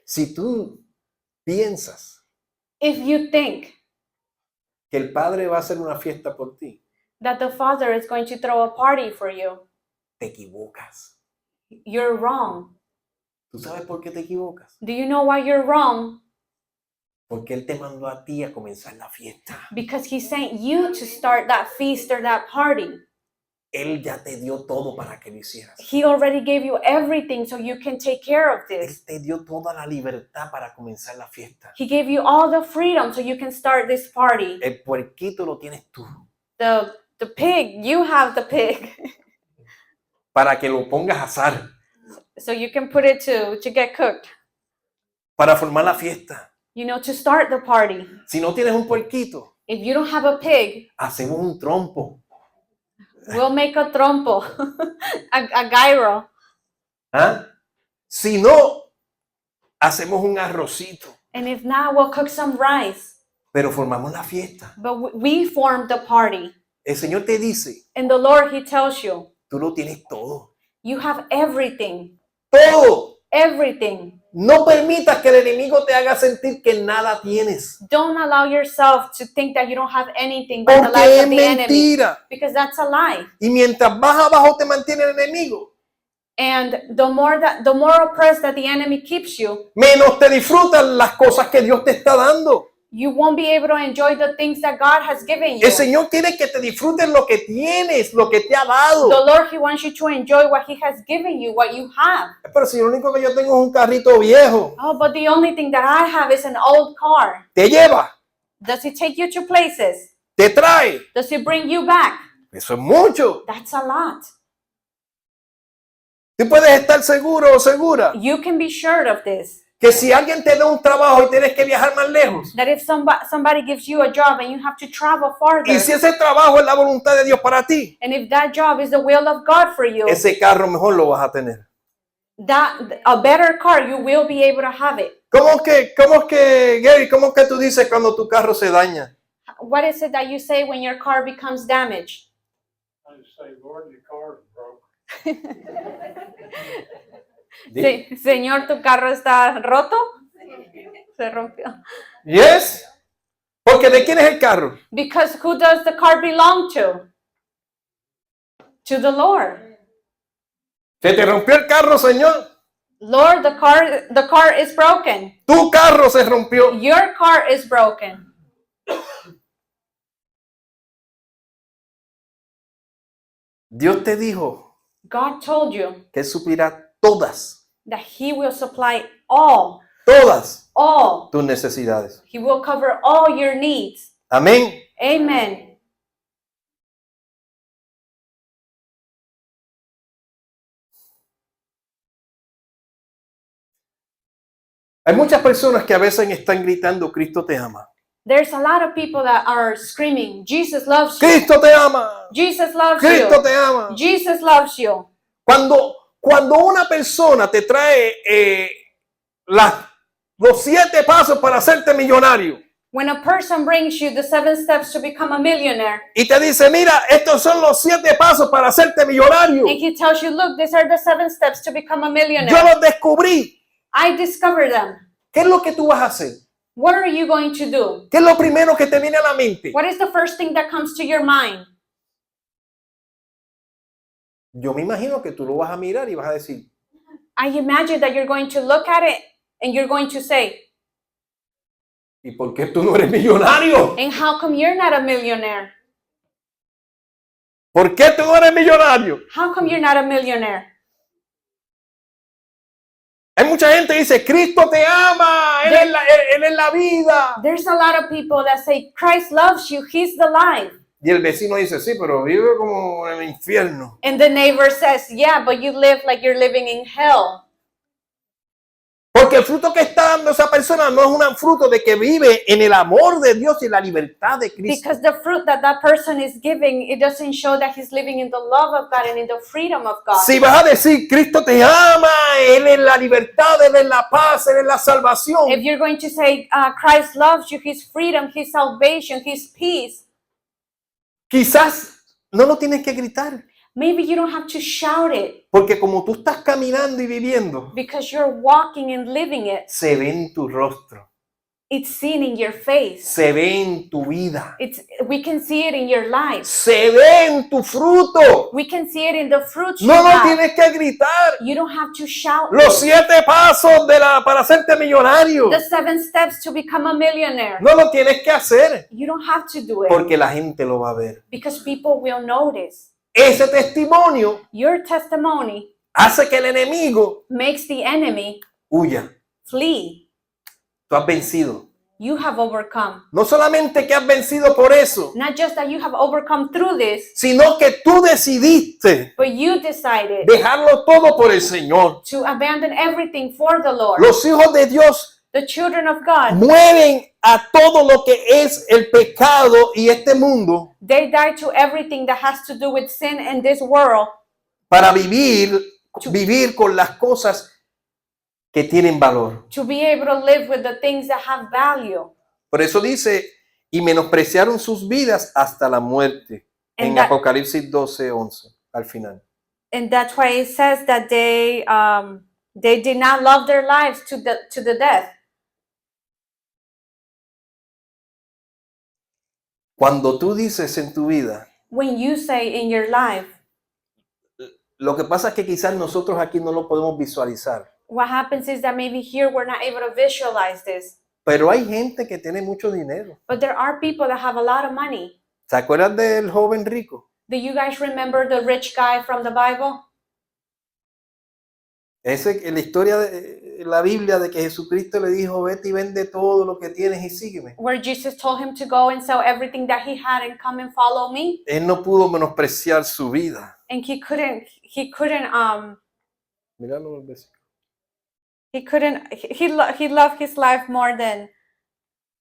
Si tú piensas If you think que el Padre va a hacer una fiesta por ti, that the Father is going to throw a party for you, te equivocas. you're wrong. ¿Tú sabes por qué te equivocas? Do you know why you're wrong? Porque Él te mandó a ti a comenzar la fiesta. Because He sent you to start that feast or that party. Él ya te dio todo para que lo hicieras. He already gave you everything so you can take care of Él this. te dio toda la libertad para comenzar la fiesta. He gave you all the freedom so you can start this party. El puerquito lo tienes tú. The pig, you have the pig. Para que lo pongas a asar. So you can put it to get cooked. Para formar la fiesta. You know, to start the party. Si no tienes un puerquito, If you don't have a pig, hacemos un trompo. we'll make a trompo, a gyro. ¿Ah? Si no, hacemos un arrocito. And if not, we'll cook some rice. Pero formamos la fiesta. But we formed the party. El Señor te dice, And the Lord, He tells you, tú lo tienes todo. you have everything. Todo. Everything. No permitas que el enemigo te haga sentir que nada tienes. Don't allow yourself to think that you don't have anything by the Porque lies es of the enemy. mentira. Because that's a lie. Y mientras más abajo te mantiene el enemigo, And the more oppressed that the enemy keeps you, menos te disfrutan las cosas que Dios te está dando. you won't be able to enjoy the things that God has given you. El Señor quiere que te disfrutes lo que tienes, lo que te ha The dado. Lord, He wants you to enjoy what He has given you, what you have. Pero si lo único que yo tengo es un carrito viejo, Oh, but the only thing that I have is an old car. te lleva, Does it take you to places? te trae. Does it bring you back? Eso es mucho. That's a lot. Tú puedes estar seguro o segura You can be sure of this. que si alguien te da un trabajo y tienes que viajar más lejos, That if somebody gives you a job and you have to travel farther, y si ese trabajo es la voluntad de Dios para ti, and if that job is the will of God for you, ese carro mejor lo vas a tener. that a better car, you will be able to have it. Gary, cómo que tú dices cuando tu carro se daña? What is it that you say when your car becomes damaged? I just say, Lord, your car is broke. Señor, tu carro está roto. Se rompió. Yes. Porque ¿de quién es el carro? Because who does the car belong to? To the Lord. Se te rompió el carro, Señor. Lord, the car is broken. Tu carro se rompió. Your car is broken. Dios te dijo God told you que suplirá todas that He will supply all tus necesidades. He will cover all your needs. Amén. Amen. Hay muchas personas que a veces están gritando, Cristo te ama. There's a lot of people that are screaming, Jesus loves you. Cristo te ama. Jesus loves Cristo you. te ama. Jesus loves you. Cuando una persona te trae los 7 pasos para hacerte millonario When a person brings you the 7 steps to become a millionaire, y te dice, mira, estos son los 7 pasos para hacerte millonario, and he tells you, look, these are the 7 steps to become a yo millionaire. los descubrí. I discovered them. ¿Qué es lo que tú vas a hacer? What are you going to do? ¿Qué es lo primero que te viene a la mente? What is the first thing that comes to your mind? Yo me imagino que tú lo vas a mirar y vas a decir, I imagine that you're going to look at it and you're going to say, ¿y por qué tú no eres millonario? and how come you're not a millionaire? ¿Por qué tú no eres millonario? How come you're not a millionaire? Hay mucha gente que dice, Cristo te ama, Él es la vida. There's a lot of people that say, Christ loves you, He's the life. Y el vecino dice, sí, pero vive como en el infierno. And the neighbor says, yeah, but you live like you're living in hell. Porque el fruto que está dando esa persona no es un fruto de que vive en el amor de Dios y la libertad de Cristo. Because the fruit that that person is giving, it doesn't show that he's living in the love of God and in the freedom of God. Si vas a decir, Cristo te ama, Él es la libertad, Él es la paz, Él es la salvación. If you're going to say, Christ loves you, His freedom, His salvation, His peace, Quizás no lo tienes que gritar. maybe you don't have to shout it Porque como tú estás caminando y viviendo, because you're walking and living it. se ve en tu rostro, It's seen in your face. se ve en tu vida, We can see it in your life. se ve en tu fruto. We can see it in the fruits you No lo have. tienes que gritar. You don't have to shout Los it. 7 pasos para hacerte millonario. The 7 steps to become a millionaire. No lo tienes que hacer You don't have to do it porque la gente lo va a ver. because people will notice. Ese testimonio Your testimony hace que el enemigo makes the enemy huya. flee. Tú has vencido. You have overcome. No solamente que has vencido por eso, Not just that you have overcome through this, sino que tú decidiste but you decided dejarlo todo por el Señor. to abandon everything for the Lord. Los hijos de Dios The children of God, mueren a todo lo que es el pecado y este mundo they die to everything that has to do with sin in this world para vivir con las cosas que tienen valor. to be able to live with the things that have value. Por eso dice, y menospreciaron sus vidas hasta la muerte. En And that- Apocalipsis 12:11, al final. And that's why it says that they did not love their lives to the death. Cuando tú dices en tu vida, When you say in your life, lo que pasa es que quizás nosotros aquí no lo podemos visualizar, what happens is that maybe here we're not able to visualize this. pero hay gente que tiene mucho dinero. But there are people that have a lot of money. ¿Se acuerdan del joven rico? Do you guys remember the rich guy from the Bible? Ese en la historia de la Biblia de que Jesucristo le dijo, vete y vende todo lo que tienes y sígueme. Where Jesus told him to go and sell everything that he had and come and follow me. Él no pudo menospreciar su vida. And he couldn't Míralo el versículo. he loved his life more than,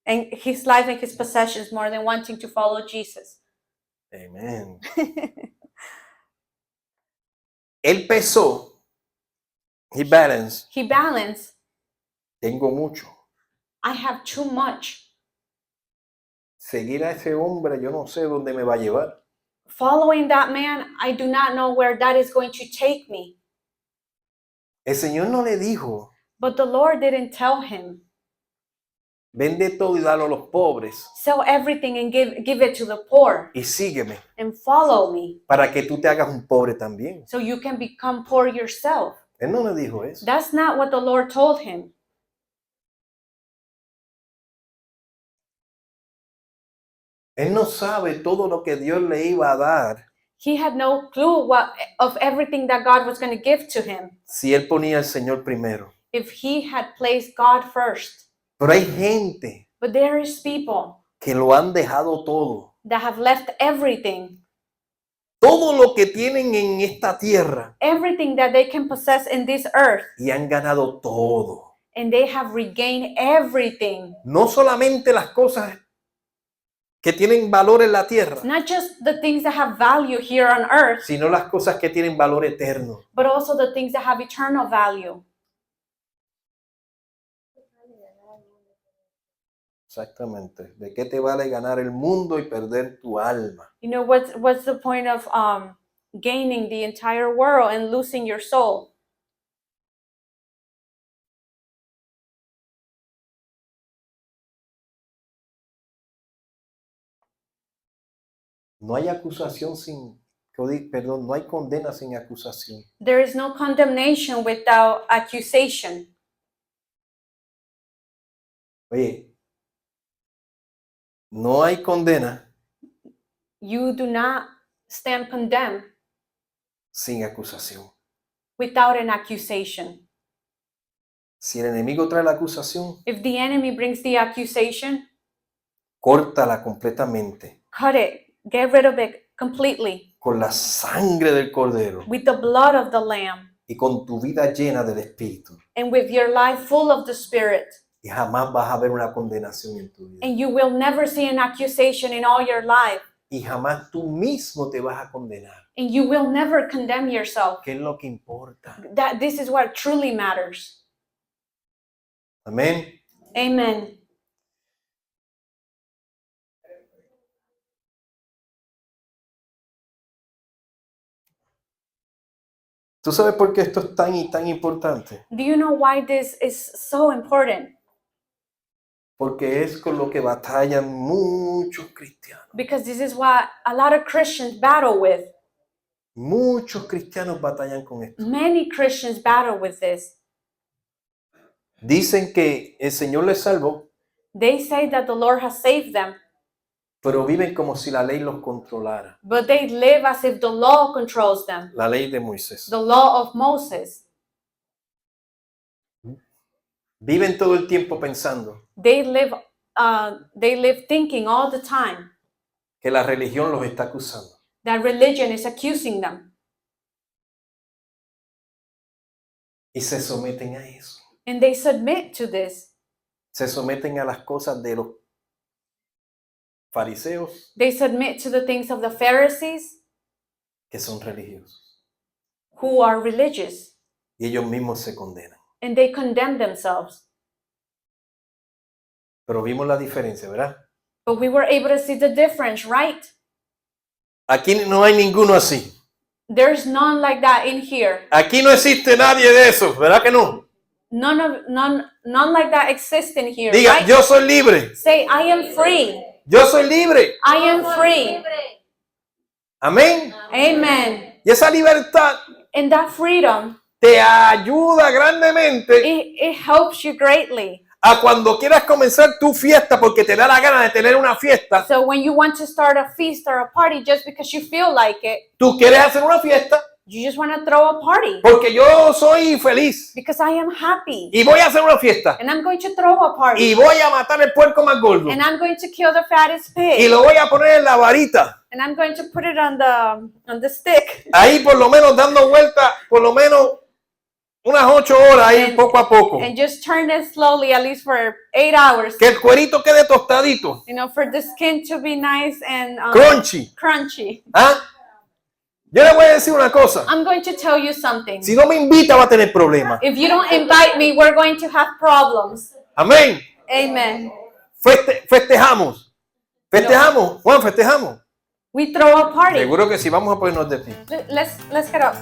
and his life and his possessions more than wanting to follow Jesus. Amén. Él pesó he balanced. He balanced, Tengo mucho. I have too much. Seguir a ese hombre, yo no sé dónde me va a llevar. Following that man, I do not know where that is going to take me. El Señor no le dijo, But the Lord didn't tell him, vende todo y dalo a los pobres sell everything and give it to the poor y sígueme, and follow me para que tú te hagas un pobre también. so you can become poor yourself. Él no le dijo eso. That's not what the Lord told him. Él no sabe todo lo que Dios le iba a dar He had no clue of everything that God was going to give to him si él ponía al Señor primero. if he had placed God first. Pero hay gente But there is people que lo han dejado todo. that have left everything, Todo lo que tienen en esta tierra everything that they can possess in this earth, y han ganado todo. and they have regained everything. No solamente las cosas que tienen valor en la tierra, Not just the things that have value here on earth, sino las cosas que tienen valor eterno. but also the things that have eternal value. Exactamente. ¿De qué te vale ganar el mundo y perder tu alma? You know, what's the point of gaining the entire world and losing your soul? No hay acusación sin, perdón, no hay condena sin acusación. There is no condemnation without accusation. Oye, no hay condena You do not stand condemned sin acusación. without an accusation. Si el enemigo trae la acusación, If the enemy brings the accusation, córtala completamente cut it, get rid of it completely con la sangre del Cordero with the blood of the Lamb y con tu vida llena del Espíritu. and with your life full of the Spirit. Y jamás vas a ver una condenación en tu vida. And you will never see an accusation in all your life. Y jamás tú mismo te vas a condenar. And you will never condemn yourself. ¿Qué es lo que importa? That this is what truly matters. Amén. Amen. ¿Tú sabes por qué esto es tan y tan importante? Do you know why this is so important? Porque es con lo que batallan muchos cristianos. Because this is what a lot of Christians battle with. Muchos cristianos batallan con esto. Many Christians battle with this. Dicen que el Señor les salvó, They say that the Lord has saved them, pero viven como si la ley los controlara. but they live as if the law controls them, La ley de Moisés. the law of Moses. Viven todo el tiempo pensando They live thinking all the time que la religión los está acusando. that religion is accusing them, Y se someten a eso. and they submit to this. Se someten a las cosas de los fariseos They submit to the things of the Pharisees que son religiosos. who are religious, Y ellos mismos se condenan. and they condemn themselves. Pero vimos la diferencia, ¿verdad? But we were able to see the difference, right? Aquí no hay ninguno así. There's none like that in here. Aquí no existe nadie de esos, ¿verdad que no? None like that exists in here, Diga, right? yo soy libre. Say, I am free. Yo soy libre. I am free. Amén. Amen. Y esa libertad And that freedom, te ayuda grandemente it helps you greatly. a cuando quieras comenzar tu fiesta porque te da la gana de tener una fiesta. So when you want to start a feast or a party just because you feel like it, Tú quieres hacer una fiesta you just want to throw a party porque yo soy feliz because I am happy. y voy a hacer una fiesta And I'm going to throw a y party. voy a matar el puerco más gordo And I'm going to kill the fattest y pig. lo voy a poner en la varita. And I'm going to put it on the stick. Ahí por lo menos dando vuelta, por lo menos unas 8 horas ahí poco a poco. And just turn it slowly, at least for 8 hours. Que el cuerito quede tostadito, You know, for the skin to be nice and crunchy. crunchy. ¿Ah? Yo le voy a decir una cosa. I'm going to tell you something. Si no me invita va a tener problemas. If you don't invite me, we're going to have problems. Amén. Amen. Festejamos. Festejamos. Juan, festejamos. We throw a party. Seguro que sí. Vamos a ponernos de pie. Let's get up.